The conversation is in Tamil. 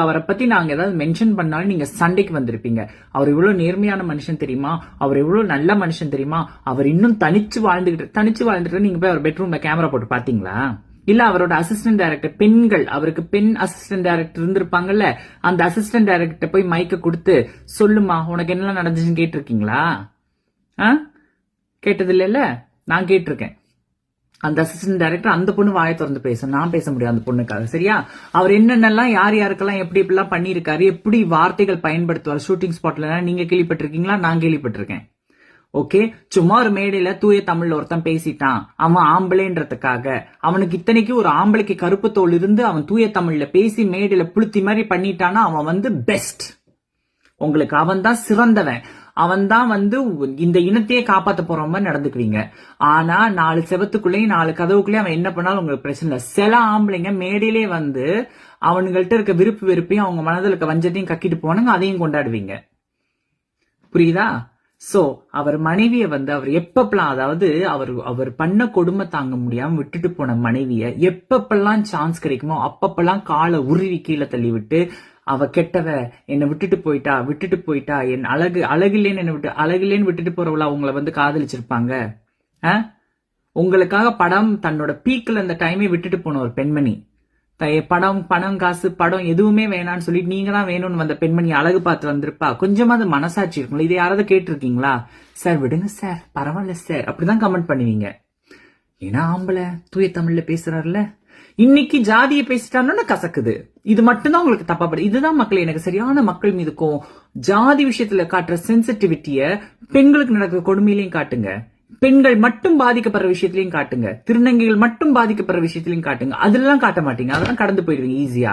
அவரை பத்தி நாங்க ஏதாவது மென்ஷன் பண்ணாலும் நீங்க சண்டைக்கு வந்திருப்பீங்க. அவர் இவ்வளவு நேர்மையான மனுஷன் தெரியுமா, அவர் எவ்வளவு நல்ல மனுஷன் தெரியுமா, அவர் இன்னும் தனிச்சு வாழ்ந்துட்டு நீங்க போய் அவர் பெட்ரூம்ல கேமரா போட்டு பாத்தீங்களா? இல்ல அவரோட அசிஸ்டன்ட் டைரக்டர் பெண்கள், அவருக்கு பெண் அசிஸ்டன்ட் டைரக்டர் இருந்திருப்பாங்கல்ல, அந்த அசிஸ்டன்ட் டைரக்டர் போய் மைக்க கொடுத்து சொல்லுமா உனக்கு என்னெல்லாம் நடந்துச்சுன்னு கேட்டிருக்கீங்களா? கேட்டது இல்ல, நான் கேட்டிருக்கேன். அந்த அசிஸ்டன்ட் டைரக்டர் அந்த பொண்ணு வாயை திறந்து பேச, நான் பேச முடியாது அந்த பொண்ணுக்காக. சரியா? அவர் என்னென்னலாம் யார் யாருக்கெல்லாம் எப்படி எப்படிலாம் பண்ணிருக்காரு, எப்படி வார்த்தைகள் பயன்படுத்துவார் ஷூட்டிங் ஸ்பாட்ல, நீங்க கேள்விப்பட்டிருக்கீங்களா? நான் கேள்விப்பட்டிருக்கேன். ஓகே, சும்மா ஒரு மேடையில தூய தமிழ்ல ஒருத்தன் பேசிட்டான், அவன் ஆம்பளைன்றதுக்காக. அவனுக்கு இத்தனைக்கு ஒரு ஆம்பளைக்கு கருப்பு தோல் இருந்து அவன் தூய தமிழ்ல பேசி மேடையில புளுத்தி மாதிரி பண்ணிட்டானா அவன் வந்து பெஸ்ட். உங்களுக்கு அவன் தான் சிறந்தவன், அவன் தான் வந்து இந்த இனத்தையே காப்பாத்த போற மாதிரி நடந்துக்குவீங்க. ஆனா 4 செவத்துக்குள்ளேயும் 4 கதவுக்குள்ளேயும் அவன் என்ன பண்ணாலும் உங்களுக்கு பிரச்சனை இல்லை. சில ஆம்பளைங்க மேடையிலே வந்து அவனுங்கள்ட்ட இருக்க விருப்பு வெறுப்பையும் அவங்க மனதில் இருக்க வஞ்சத்தையும் கக்கிட்டு போனாங்க, அதையும் கொண்டாடுவீங்க. புரியுதா? சோ அவர் மனைவிய வந்து அவர் எப்பப்பெல்லாம், அதாவது அவர் பண்ண கொடுமை தாங்க முடியாம விட்டுட்டு போன மனைவிய எப்பப்பெல்லாம் சான்ஸ் கிடைக்குமோ அப்பப்பெல்லாம் காலை உருவி கீழே தள்ளி விட்டு, அவ கெட்டவ, என்னை விட்டுட்டு போயிட்டா, என் அழகில்லேன்னு விட்டுட்டு போறவளா உங்களை வந்து காதலிச்சிருப்பாங்க. உங்களுக்காக படம் தன்னோட பீக்ல அந்த டைமே விட்டுட்டு போன ஒரு பெண்மணி, பணம் காசு படம் எதுவுமே வேணான்னு சொல்லி நீங்க தான் வேணும்னு வந்த பெண்மணி அழகு பார்த்து வந்திருப்பா. கொஞ்சமாவது மனசாட்சி இருக்கும்ல. இதை யாராவது கேட்டிருக்கீங்களா? சார் விடுங்க சார், பரவாயில்ல சார், அப்படிதான் கமெண்ட் பண்ணுவீங்க. ஏன்னா ஆம்பளை தூய தமிழ்ல பேசுறாருல. இன்னைக்கு ஜாதியை பேசிட்டான்னு கசக்குது. இது மட்டும்தான் உங்களுக்கு தப்பா படுது. இதுதான் மக்கள் எனக்கு சரியான மக்கள் மீது ஜாதி விஷயத்துல காட்டுற சென்சிட்டிவிட்டிய பெண்களுக்கு நடக்கிற கொடுமையிலையும் காட்டுங்க, பெண்கள் மட்டும் பாதிக்கப்படுற விஷயத்திலையும் காட்டுங்க, திருநங்கைகள் மட்டும் பாதிக்கப்படுற விஷயத்திலையும் காட்டுங்க. அதெல்லாம் காட்ட மாட்டீங்க, அதெல்லாம் கடந்து போயிடுவீங்க ஈஸியா.